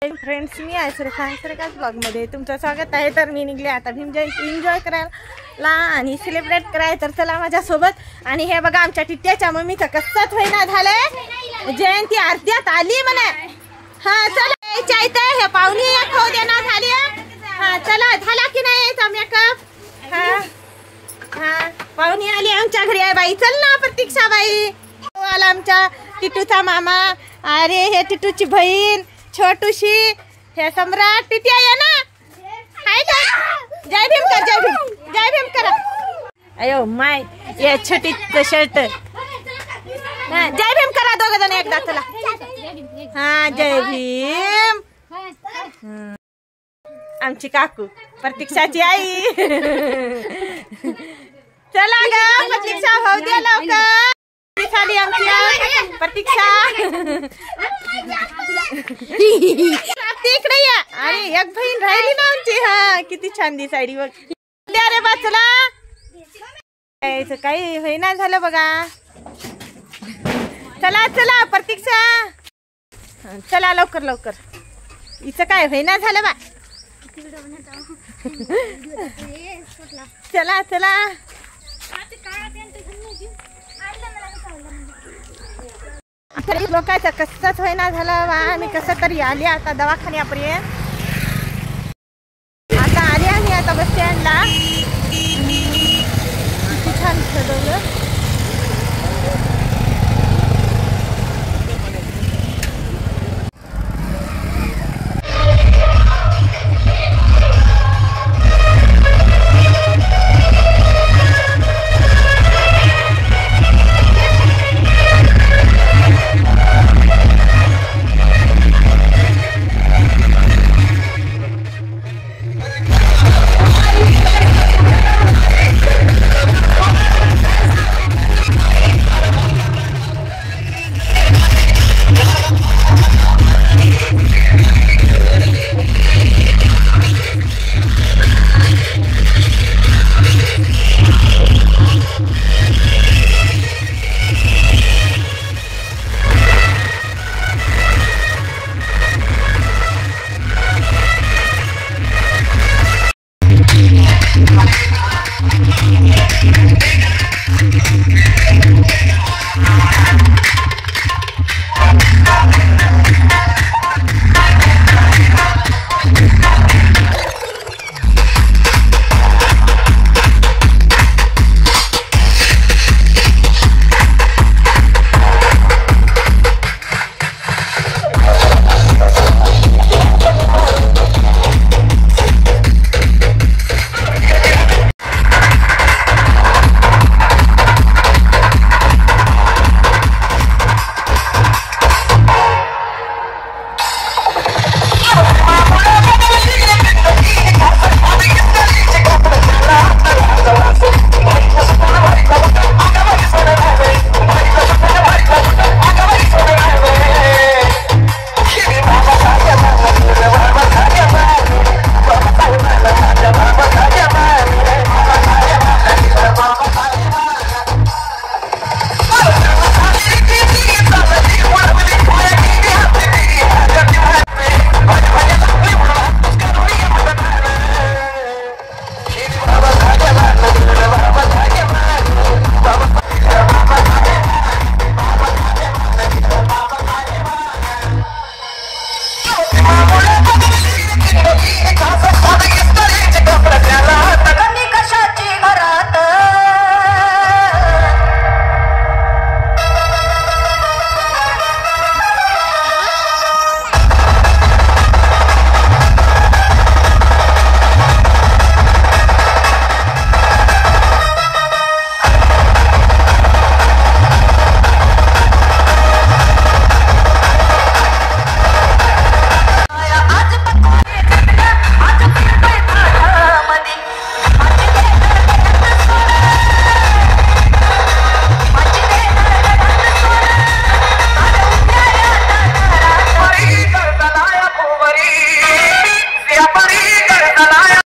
Friends, मी आहे सुरेखाच ब्लॉगमध्ये तुमचं स्वागत आहे। तर मी निघले आता भीम जयंती एन्जॉय करायला आणि सेलिब्रेट करायला। तर चला माझ्यासोबत। आणि हे बघा आमच्या टिट्ट्याच्या मम्मीचं कसंच होईना झालंय, जयंती अर्ध्यात आली म्हणे। हा चला चायते हे पाहुणी खाऊ देणार झाली। हा चला झाला की नाही याचा मेकअप? हा हा पाहुणी आली आमच्या घरी आहे बाई। चल ना प्रतीक्षा बाई, आला आमच्या टिटूचा मामा। अरे हे टिटूची बहीण छोटूशी, हे सम्राट टिटी आहे ना। हाय का? जय भीम कर, जय भीम, जय भीम करा। अयो माय ये छोटी शर्ट, जय भीम करा दोघ जण एकदा। चला हा जय भीम। आमची काकू प्रतीक्षाची आई। चला ग प्रतीक्षा भाऊ दे लवकर। साडी आमची प्रतीक्षा इकडे या। अरे एक बहीण राहिली ना आमची। हा किती छान दी साडी बघ। अरे बा चला काही होईना झालं बघा। चला चला प्रतीक्षा चला लवकर लवकर, हिचं काय होईना झालं बा। चला चला लोकांचं कसंच होईना झालं बा। आम्ही कसं तरी आली आता दवाखान्यापर्यंत। आता आली आम्ही आता बस स्टँडला। किती छान सजवलं। Casa, sabe que estarei de campo pra ela.